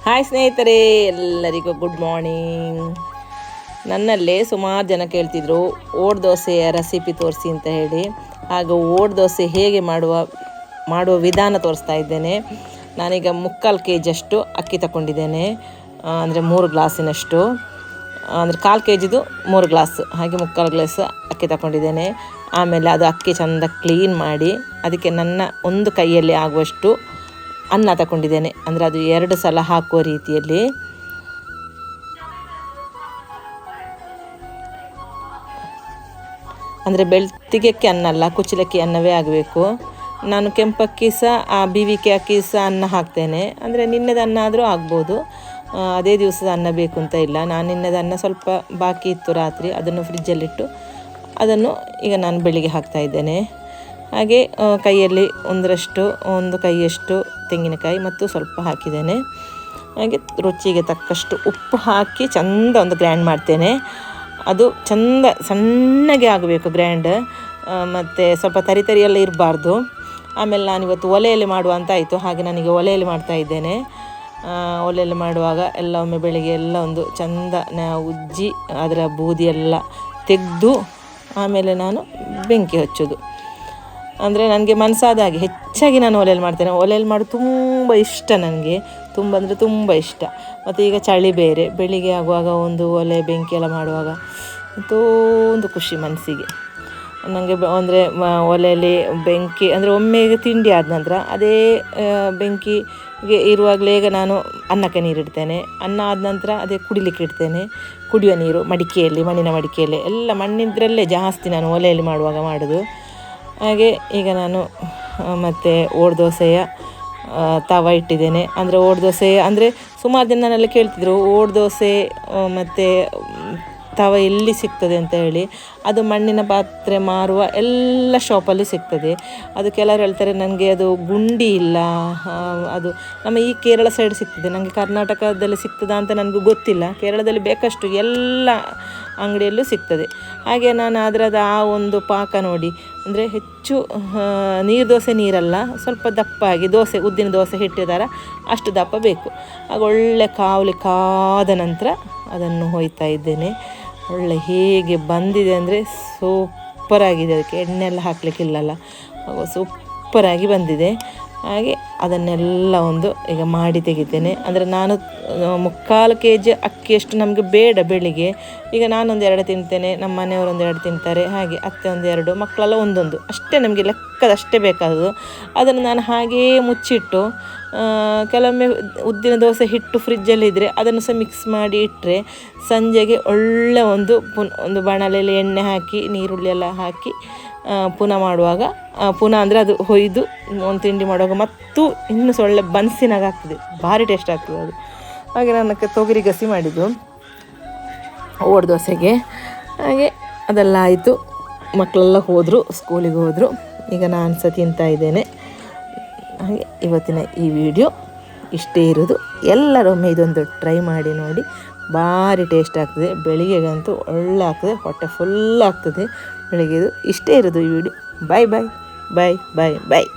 Hi ಸ್ನೇಹಿತರೆ, ಎಲ್ಲರಿಗೂ good morning. ನನ್ನಲ್ಲೇ ಸುಮಾರು ಜನ ಕೇಳ್ತಿದ್ರು ಓಡ್ ದೋಸೆಯ ರೆಸಿಪಿ ತೋರಿಸಿ ಅಂತ ಹೇಳಿ. ಹಾಗೂ ಓಡ್ ದೋಸೆ ಹೇಗೆ ಮಾಡುವ ವಿಧಾನ ತೋರಿಸ್ತಾ ಇದ್ದೇನೆ. ನಾನೀಗ 3/4 kg ಅಷ್ಟು ಅಕ್ಕಿ ತಗೊಂಡಿದ್ದೇನೆ, ಅಂದರೆ 3 ಗ್ಲಾಸಿನಷ್ಟು, ಅಂದರೆ 1/4 kgದು 3 ಗ್ಲಾಸ್, ಹಾಗೆ 3/4 ಗ್ಲಾಸ್ ಅಕ್ಕಿ ತಗೊಂಡಿದ್ದೇನೆ. ಆಮೇಲೆ ಅದು ಅಕ್ಕಿ ಚೆಂದ ಕ್ಲೀನ್ ಮಾಡಿ ಅದಕ್ಕೆ ನನ್ನ ಒಂದು ಕೈಯಲ್ಲಿ ಆಗುವಷ್ಟು ಅನ್ನ ತಗೊಂಡಿದ್ದೇನೆ, ಅಂದರೆ ಅದು 2 ಸಲ ಹಾಕುವ ರೀತಿಯಲ್ಲಿ. ಅಂದರೆ ಬೆಳ್ತಿಗೆಕ್ಕೆ ಅನ್ನ ಅಲ್ಲ, ಕುಚ್ಚಲಕ್ಕಿ ಅನ್ನವೇ ಆಗಬೇಕು. ನಾನು ಕೆಂಪಕ್ಕಿ ಸಹ BVK ಅಕ್ಕಿ ಸಹ ಅನ್ನ ಹಾಕ್ತೇನೆ, ಅಂದರೆ ನಿನ್ನೆದ ಅನ್ನ ಆದರೂ ಆಗ್ಬೋದು, ಅದೇ ದಿವಸದ ಅನ್ನ ಬೇಕು ಅಂತ ಇಲ್ಲ. ನಾನು ನಿನ್ನೆದ ಅನ್ನ ಸ್ವಲ್ಪ ಬಾಕಿ ಇತ್ತು ರಾತ್ರಿ, ಅದನ್ನು ಫ್ರಿಜ್ಜಲ್ಲಿಟ್ಟು ಅದನ್ನು ಈಗ ನಾನು ಬೆಳಿಗ್ಗೆ ಹಾಕ್ತಾ ಇದ್ದೇನೆ. ಹಾಗೆ ಕೈಯಲ್ಲಿ ಒಂದು ಕೈಯಷ್ಟು ತೆಂಗಿನಕಾಯಿ ಮತ್ತು ಸ್ವಲ್ಪ ಹಾಕಿದ್ದೇನೆ. ಹಾಗೆ ರುಚಿಗೆ ತಕ್ಕಷ್ಟು ಉಪ್ಪು ಹಾಕಿ ಚೆಂದ ಒಂದು ಗ್ರೈಂಡ್ ಮಾಡ್ತೇನೆ. ಅದು ಚೆಂದ ಸಣ್ಣಗೆ ಆಗಬೇಕು ಗ್ರೈಂಡ್, ಮತ್ತು ಸ್ವಲ್ಪ ತರಿ ಎಲ್ಲ ಇರಬಾರ್ದು. ಆಮೇಲೆ ನಾನಿವತ್ತು ಒಲೆಯಲ್ಲಿ ಮಾಡುವ ಅಂತ ಆಯಿತು, ಹಾಗೆ ನನಗೆ ಒಲೆಯಲ್ಲಿ ಮಾಡ್ತಾ ಇದ್ದೇನೆ. ಒಲೆಯಲ್ಲಿ ಮಾಡುವಾಗ ಎಲ್ಲ ಒಮ್ಮೆ ಬೆಳಿಗ್ಗೆ ಎಲ್ಲ ಒಂದು ಚೆಂದ ಉಜ್ಜಿ ಅದರ ಬೂದಿ ಎಲ್ಲ ತೆಗೆದು ಆಮೇಲೆ ನಾನು ಬೆಂಕಿ ಹಚ್ಚೋದು. ಅಂದರೆ ನನಗೆ ಮನಸ್ಸಾದ ಹಾಗೆ ಹೆಚ್ಚಾಗಿ ನಾನು ಒಲೆಯಲ್ಲಿ ಮಾಡ್ತೇನೆ. ಒಲೆಯಲ್ಲಿ ಮಾಡೋದು ತುಂಬ ಇಷ್ಟ ನನಗೆ, ತುಂಬ ಅಂದರೆ ತುಂಬ ಇಷ್ಟ. ಮತ್ತು ಈಗ ಚಳಿ ಬೇರೆ, ಬೆಳಿಗ್ಗೆ ಆಗುವಾಗ ಒಂದು ಒಲೆ ಬೆಂಕಿ ಎಲ್ಲ ಮಾಡುವಾಗ ಅಂತೂ ಒಂದು ಖುಷಿ ಮನಸ್ಸಿಗೆ. ನನಗೆ ಅಂದರೆ ಒಲೆಯಲ್ಲಿ ಬೆಂಕಿ ಅಂದರೆ ಒಮ್ಮೆ ಈಗ ತಿಂಡಿ ಆದ ನಂತರ ಅದೇ ಬೆಂಕಿಗೆ ಇರುವಾಗಲೇ ಈಗ ನಾನು ಅನ್ನಕ್ಕೆ ನೀರಿಡ್ತೇನೆ. ಅನ್ನ ಆದ ನಂತರ ಅದೇ ಕುಡಿಲಿಕ್ಕೆ ಇಡ್ತೇನೆ, ಕುಡಿಯೋ ನೀರು ಮಡಿಕೆಯಲ್ಲಿ, ಮಣ್ಣಿನ ಮಡಿಕೆಯಲ್ಲಿ, ಎಲ್ಲ ಮಣ್ಣಿದ್ರಲ್ಲೇ ಜಾಸ್ತಿ ನಾನು ಒಲೆಯಲ್ಲಿ ಮಾಡುವಾಗ ಮಾಡೋದು. ಹಾಗೆ ಈಗ ನಾನು ಮತ್ತು ಓಡ್ ದೋಸೆಯ ತವ ಇಟ್ಟಿದ್ದೇನೆ. ಅಂದರೆ ಓಡ್ ದೋಸೆ ಅಂದರೆ ಸುಮಾರು ಜನ ನನ್ನೆಲ್ಲ ಕೇಳ್ತಿದ್ರು ಓಡ್ ದೋಸೆ ಮತ್ತು ತವ ಎಲ್ಲಿ ಸಿಗ್ತದೆ ಅಂತ ಹೇಳಿ. ಅದು ಮಣ್ಣಿನ ಪಾತ್ರೆ ಮಾರುವ ಎಲ್ಲ ಶಾಪಲ್ಲಿ ಸಿಗ್ತದೆ. ಅದು ಕೆಲವರು ಹೇಳ್ತಾರೆ ನನಗೆ ಅದು ಗುಂಡಿ ಇಲ್ಲ, ಅದು ನಮ್ಮ ಈ ಕೇರಳ ಸೈಡ್ ಸಿಗ್ತದೆ, ನನಗೆ ಕರ್ನಾಟಕದಲ್ಲಿ ಸಿಗ್ತದಾ ಅಂತ ನನಗೂ ಗೊತ್ತಿಲ್ಲ. ಕೇರಳದಲ್ಲಿ ಬೇಕಷ್ಟು ಎಲ್ಲ ಅಂಗಡಿಯಲ್ಲೂ ಸಿಗ್ತದೆ. ಹಾಗೆ ನಾನು ಅದರದ್ದು ಆ ಒಂದು ಪಾಕ ನೋಡಿ, ಅಂದರೆ ಹೆಚ್ಚು ನೀರು ದೋಸೆ ನೀರಲ್ಲ, ಸ್ವಲ್ಪ ದಪ್ಪಾಗಿ ದೋಸೆ ಉದ್ದಿನ ದೋಸೆ ಹಿಟ್ಟಿದಾರ ಅಷ್ಟು ದಪ್ಪ ಬೇಕು. ಆಗ ಒಳ್ಳೆ ಕಾದ ನಂತರ ಅದನ್ನು ಹೊಯ್ತಾ ಇದ್ದೇನೆ. ಒಳ್ಳೆ ಹೇಗೆ ಬಂದಿದೆ ಅಂದರೆ ಸೂಪರಾಗಿದೆ, ಅದಕ್ಕೆ ಎಣ್ಣೆ ಎಲ್ಲ ಹಾಕಲಿಕ್ಕಿಲ್ಲಲ್ಲ, ಸೂಪರಾಗಿ ಬಂದಿದೆ. ಹಾಗೆ ಅದನ್ನೆಲ್ಲ ಒಂದು ಈಗ ಮಾಡಿ ತೆಗಿತೇನೆ. ಅಂದರೆ ನಾನು 3/4 kg ಅಕ್ಕಿಯಷ್ಟು ನಮಗೆ ಬೇಡ ಬೆಳಿಗ್ಗೆ. ಈಗ ನಾನೊಂದು 2 ತಿಂತೇನೆ, ನಮ್ಮ ಮನೆಯವರು 2 ತಿಂತಾರೆ, ಹಾಗೆ ಅತ್ತೆ 2, ಮಕ್ಕಳೆಲ್ಲ 1 ಅಷ್ಟೇ, ನಮಗೆ ಲೆಕ್ಕದಷ್ಟೇ ಬೇಕಾದದು. ಅದನ್ನು ನಾನು ಹಾಗೆಯೇ ಮುಚ್ಚಿಟ್ಟು ಕೆಲವೊಮ್ಮೆ ಉದ್ದಿನ ದೋಸೆ ಹಿಟ್ಟು ಫ್ರಿಜ್ಜಲ್ಲಿದ್ದರೆ ಅದನ್ನು ಸಹ ಮಿಕ್ಸ್ ಮಾಡಿ ಇಟ್ಟರೆ ಸಂಜೆಗೆ ಒಳ್ಳೆ ಒಂದು ಬಾಣಲೆಯಲ್ಲಿ ಎಣ್ಣೆ ಹಾಕಿ ನೀರುಳ್ಳಿ ಎಲ್ಲ ಹಾಕಿ ಪುನಃ ಮಾಡುವಾಗ ಅಂದರೆ ಅದು ಹೊಯ್ದು ಒಂದು ತಿಂಡಿ ಮಾಡುವಾಗ ಮತ್ತು ಇನ್ನೂ ಒಳ್ಳೆ ಬನ್ಸಿನಾಗ ಆಗ್ತದೆ, ಭಾರಿ ಟೇಸ್ಟ್ ಆಗ್ತದೆ ಅದು. ಹಾಗೆ ನಾನು ತೊಗರಿ ಗಸಿ ಮಾಡಿದ್ದು ಓಡ್ ದೋಸೆಗೆ. ಹಾಗೆ ಅದೆಲ್ಲ ಆಯಿತು, ಮಕ್ಕಳೆಲ್ಲ ಹೋದರು, ಸ್ಕೂಲಿಗೆ ಹೋದರು. ಈಗ ನಾನು ಸಹ ತಿಂತಾ ಇದ್ದೇನೆ. ಹಾಗೆ ಇವತ್ತಿನ ಈ ವಿಡಿಯೋ ಇಷ್ಟೇ ಇರೋದು. ಎಲ್ಲರೊಮ್ಮೆ ಇದೊಂದು ಟ್ರೈ ಮಾಡಿ ನೋಡಿ, ಭಾರಿ ಟೇಸ್ಟ್ ಆಗ್ತದೆ. ಬೆಳಿಗ್ಗೆಗಂತೂ ಒಳ್ಳೆ ಆಗ್ತದೆ, ಹೊಟ್ಟೆ ಫುಲ್ ಆಗ್ತದೆ ಬೆಳಿಗ್ಗೆದು. ಇಷ್ಟೇ ಇರೋದು ಈ ವಿಡಿಯೋ. ಬಾಯ್ ಬಾಯ್ ಬಾಯ್ ಬಾಯ್ ಬಾಯ್.